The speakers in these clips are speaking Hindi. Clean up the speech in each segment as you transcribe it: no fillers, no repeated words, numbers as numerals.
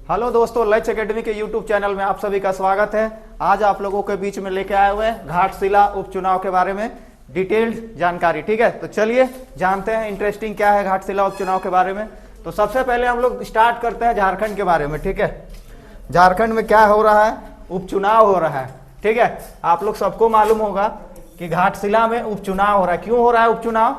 हेलो दोस्तों, लक्ष्य एकेडमी के यूट्यूब चैनल में आप सभी का स्वागत है। आज आप लोगों के बीच में लेके आए हुए हैं घाटशिला उपचुनाव के बारे में डिटेल्ड जानकारी। ठीक है, तो चलिए जानते हैं इंटरेस्टिंग क्या है घाटशिला उपचुनाव के बारे में। तो सबसे पहले हम लोग स्टार्ट करते हैं झारखंड के बारे में। ठीक है, झारखंड में क्या हो रहा है, उपचुनाव हो रहा है। ठीक है, आप लोग सबको मालूम होगा कि घाटशिला में उपचुनाव हो रहा है। क्यों हो रहा है उपचुनाव?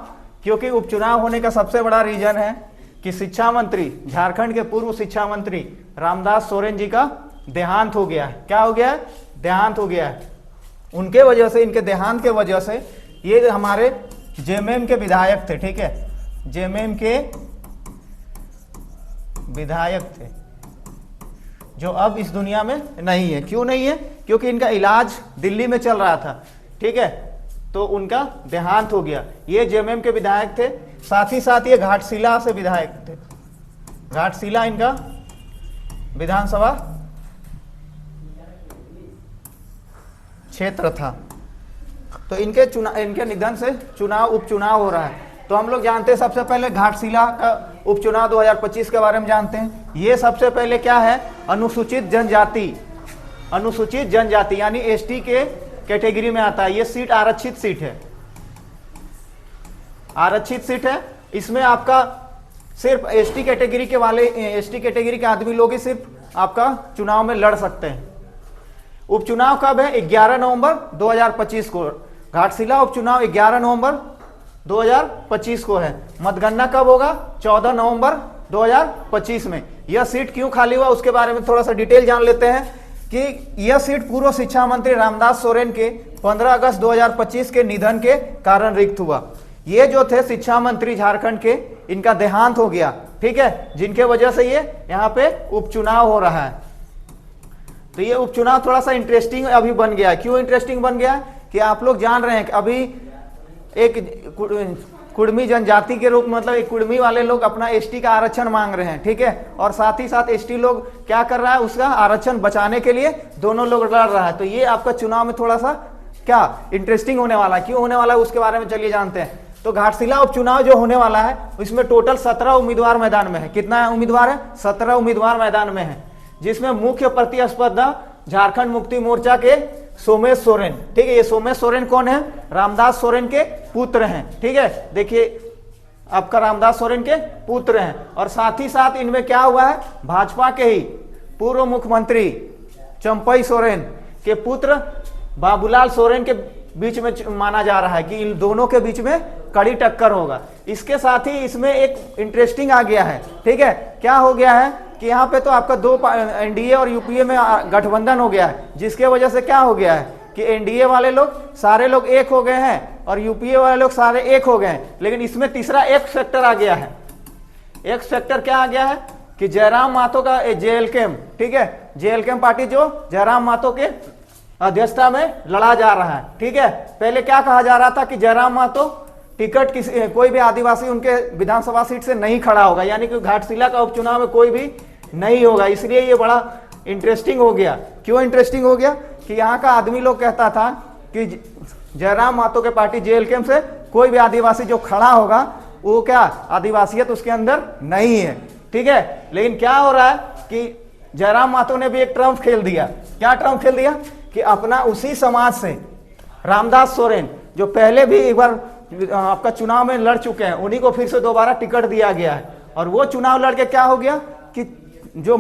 क्योंकि उपचुनाव होने का सबसे बड़ा रीजन है कि शिक्षा मंत्री, झारखंड के पूर्व शिक्षा मंत्री रामदास सोरेन जी का देहांत हो गया है। क्या हो गया है? देहांत हो गया है। उनके वजह से, इनके देहांत के वजह से, ये हमारे जेएमएम के विधायक थे। ठीक है, जेएमएम के विधायक थे जो अब इस दुनिया में नहीं है। क्यों नहीं है? क्योंकि इनका इलाज दिल्ली में चल रहा था। ठीक है, तो उनका देहांत हो गया। ये जेएमएम के विधायक थे, साथ ही साथ ये घाटशिला से विधायक थे। घाटशिला इनका विधानसभा क्षेत्र था। तो इनके निधन से उपचुनाव हो रहा है। तो हम लोग जानते हैं सबसे पहले घाटशिला का उपचुनाव 2025 के बारे में जानते हैं। ये सबसे पहले क्या है, अनुसूचित जनजाति यानी एसटी के कैटेगरी में आता है। ये सीट आरक्षित सीट है, आरक्षित सीट है। इसमें आपका सिर्फ एसटी कैटेगरी के आदमी लोग ही सिर्फ आपका चुनाव में लड़ सकते हैं। उपचुनाव कब है? 11 नवंबर 2025 को। घाटशिला उपचुनाव 11 नवंबर 2025 को है। मतगणना कब होगा? 14 नवंबर 2025 में। यह सीट क्यों खाली हुआ उसके बारे में थोड़ा सा डिटेल जान लेते हैं कि यह सीट पूर्व शिक्षा मंत्री रामदास सोरेन के 15 अगस्त 2025 के निधन के कारण रिक्त हुआ। ये जो थे शिक्षा मंत्री झारखंड के, इनका देहांत हो गया। ठीक है, जिनके वजह से ये यहाँ पे उपचुनाव हो रहा है। तो ये उपचुनाव थोड़ा सा इंटरेस्टिंग अभी बन गया है। क्यों इंटरेस्टिंग बन गया कि आप लोग जान रहे हैं कि अभी एक कुड़मी जनजाति के रूप, मतलब एक कुड़मी वाले लोग अपना एसटी का आरक्षण मांग रहे हैं। ठीक है, और साथ ही साथ एसटी लोग क्या कर रहा है, उसका आरक्षण बचाने के लिए दोनों लोग लड़ रहा है। तो ये आपका चुनाव में थोड़ा सा क्या इंटरेस्टिंग होने वाला है। क्यों होने वाला है उसके बारे में चलिए जानते हैं। तो घाटशिला उपचुनाव जो होने वाला है इसमें टोटल 17 उम्मीदवार मैदान में है। कितना उम्मीदवार है? 17 उम्मीदवार मैदान में है, जिसमें मुख्य प्रतिस्पर्धा झारखंड मुक्ति मोर्चा के सोमेश सोरेन। ठीक है, ये सोमेश सोरेन कौन है? रामदास सोरेन के पुत्र हैं। ठीक है, देखिए आपका रामदास सोरेन के पुत्र हैं। और साथ ही साथ इनमें क्या हुआ है, भाजपा के ही पूर्व मुख्यमंत्री चंपई सोरेन के पुत्र बाबूलाल सोरेन के बीच में माना जा रहा है कि इन दोनों के बीच में कड़ी टक्कर होगा। इसके साथ ही इसमें एक इंटरेस्टिंग आ गया है। ठीक है, क्या हो गया है कि यहाँ पे तो आपका दो एनडीए और यूपीए में गठबंधन हो गया है, जिसके वजह से क्या हो गया है कि एनडीए वाले लोग सारे लोग एक हो गए हैं और यूपीए वाले लोग सारे एक हो गए हैं। लेकिन इसमें तीसरा एक फैक्टर आ गया है। एक फैक्टर क्या आ गया है कि जयराम महतो का जेएलकेम, ठीक है, जेएलकेम पार्टी जो जयराम महतो के अध्यक्षता में लड़ा जा रहा है। ठीक है, पहले क्या कहा जा रहा था कि जयराम महतो टिकट कोई भी आदिवासी उनके विधानसभा सीट से नहीं खड़ा होगा, यानी कि घाटशिला का उपचुनाव में कोई भी नहीं होगा। इसलिए ये बड़ा इंटरेस्टिंग हो गया। क्यों इंटरेस्टिंग हो गया कि यहाँ का आदमी लोग कहता था कि जयराम महतो के पार्टी जेएलकेम से कोई भी आदिवासी जो खड़ा होगा वो क्या आदिवासियत उसके अंदर नहीं है। ठीक है, लेकिन क्या हो रहा है कि जयराम महतो ने भी एक ट्रम्प खेल दिया। क्या ट्रम्प खेल दिया कि अपना उसी समाज से रामदास सोरेन, जो पहले भी एक बार आपका चुनाव में लड़ चुके हैं, उन्हीं को फिर से दोबारा टिकट दिया गया है। और वो चुनाव लड़के क्या हो गया कि जो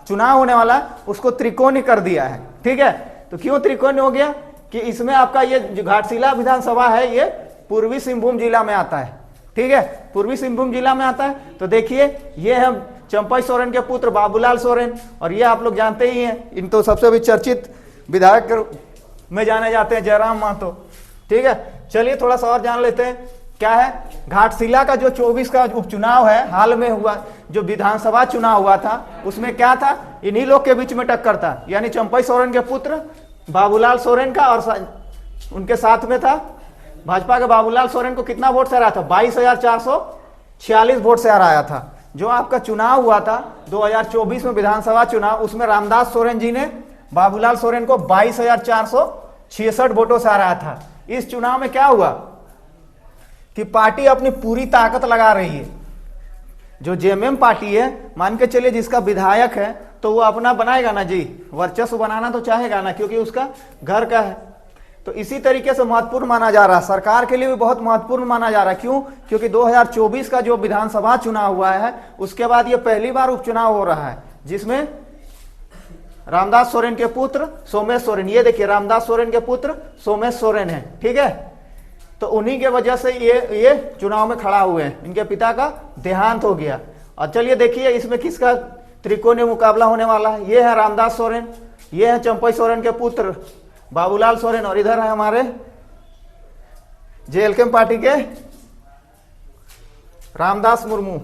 चुनाव होने वाला है उसको त्रिकोणीय कर दिया है। ठीक है, तो क्यों त्रिकोणीय हो गया कि इसमें आपका ये जो घाटशिला विधानसभा है ये पूर्वी सिंहभूम जिला में आता है। ठीक है, पूर्वी सिंहभूम जिला में आता है। तो देखिए ये है चंपई सोरेन के पुत्र बाबूलाल सोरेन, और ये आप लोग जानते ही हैं, इन तो सबसे भी चर्चित विधायक में जाने जाते हैं जयराम महतो। ठीक है, चलिए थोड़ा सा और जान लेते हैं क्या है घाटशिला का जो 24 का उपचुनाव है, हाल में हुआ जो विधानसभा चुनाव हुआ था, उसमें क्या था, इन्हीं लोग के बीच में टक्कर था। यानी चंपई सोरेन के पुत्र बाबूलाल सोरेन का, और उनके साथ में था भाजपा के बाबूलाल सोरेन को कितना वोट से हराया था? 22,446 वोट से हराया था। जो आपका चुनाव हुआ था 2024 में विधानसभा चुनाव, उसमें रामदास सोरेन जी ने बाबूलाल सोरेन को 22,466 वोटों से हराया था। इस चुनाव में क्या हुआ कि पार्टी अपनी पूरी ताकत लगा रही है। जो जेएमएम पार्टी है, मान के चलिए जिसका विधायक है, तो वो अपना बनाएगा ना जी, वर्चस्व बनाना तो चाहेगा ना, क्योंकि उसका घर का है। तो इसी तरीके से महत्वपूर्ण माना जा रहा है, सरकार के लिए भी बहुत महत्वपूर्ण माना जा रहा है। क्यों? क्योंकि 2024 का जो विधानसभा चुनाव हुआ है, उसके बाद ये पहली बार उपचुनाव हो रहा है, जिसमें रामदास सोरेन के पुत्र सोमेश सोरेन, ये देखिए रामदास सोरेन के पुत्र सोमेश सोरेन है, ठीक है। तो उन्हीं के वजह से ये चुनाव में खड़ा हुए हैं, इनके पिता का देहांत हो गया। और चलिए देखिए इसमें किसका त्रिकोणीय मुकाबला होने वाला है। ये है रामदास सोरेन, ये है चंपई सोरेन के पुत्र बाबूलाल सोरेन, और इधर है हमारे जेएलके पार्टी के रामदास मुर्मू।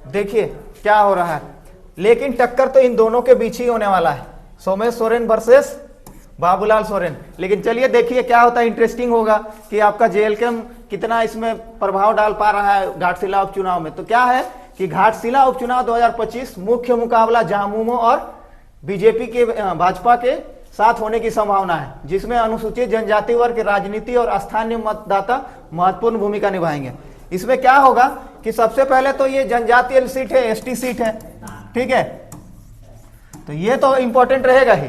देखिए क्या हो रहा है, लेकिन टक्कर तो इन दोनों के बीच ही होने वाला है, सोमेश सोरेन वर्सेस बाबूलाल सोरेन। लेकिन चलिए देखिए क्या होता है, इंटरेस्टिंग होगा कि आपका जेएलके कितना इसमें प्रभाव डाल पा रहा है घाटशिला उपचुनाव में। तो क्या है कि घाटशिला उपचुनाव 2025 मुख्य मुकाबला झामुमो और बीजेपी के भाजपा के साथ होने की संभावना है, जिसमें अनुसूचित जनजाति वर्ग की राजनीति और स्थानीय मतदाता महत्वपूर्ण भूमिका निभाएंगे। इसमें क्या होगा कि सबसे पहले तो ये जनजातीय सीट है, एसटी सीट है, ठीक है, तो ये तो इंपॉर्टेंट रहेगा ही,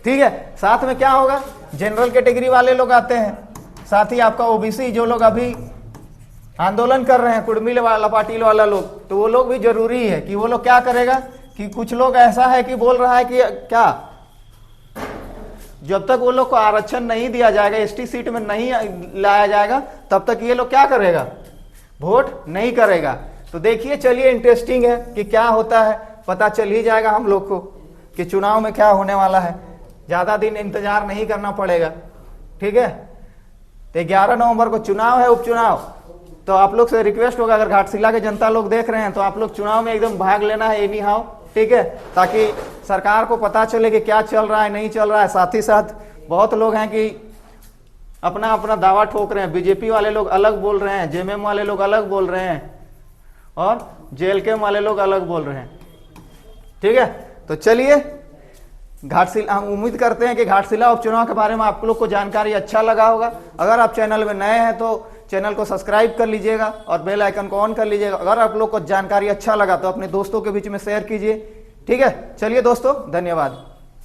ठीक है। साथ में क्या होगा, जनरल कैटेगरी वाले लोग आते हैं, साथ ही आपका ओबीसी जो लोग अभी आंदोलन कर रहे हैं, कुड़मिल वाला पाटिल वाला लोग, तो वो लोग भी जरूरी है कि वो लोग क्या करेगा कि कुछ लोग ऐसा है कि बोल रहा है कि क्या जब तक वो लोग को आरक्षण नहीं दिया जाएगा, एसटी सीट में नहीं लाया जाएगा, तब तक ये लोग क्या करेगा, वोट नहीं करेगा। तो देखिए चलिए इंटरेस्टिंग है कि क्या होता है, पता चल ही जाएगा हम लोग को कि चुनाव में क्या होने वाला है, ज्यादा दिन इंतजार नहीं करना पड़ेगा, ठीक है। तो 11 नवंबर को चुनाव है, उपचुनाव। तो आप लोग से रिक्वेस्ट होगा, अगर घाटशिला के जनता लोग देख रहे हैं तो आप लोग चुनाव में एकदम भाग लेना है एनी हाउ, ठीक है, ताकि सरकार को पता चले कि क्या चल रहा है नहीं चल रहा है। साथ ही साथ बहुत लोग हैं कि अपना अपना दावा ठोक रहे हैं, बीजेपी वाले लोग अलग बोल रहे हैं, जेएमएम वाले लोग अलग बोल रहे हैं, और जेएलके वाले लोग अलग बोल रहे हैं, ठीक है। तो चलिए घाटशिला, हम उम्मीद करते हैं कि घाटशिला उपचुनाव के बारे में आप लोग को जानकारी अच्छा लगा होगा। अगर आप चैनल में नए हैं तो चैनल को सब्सक्राइब कर लीजिएगा और बेल आइकन को ऑन कर लीजिएगा। अगर आप लोग को जानकारी अच्छा लगा तो अपने दोस्तों के बीच में शेयर कीजिए, ठीक है। चलिए दोस्तों, धन्यवाद।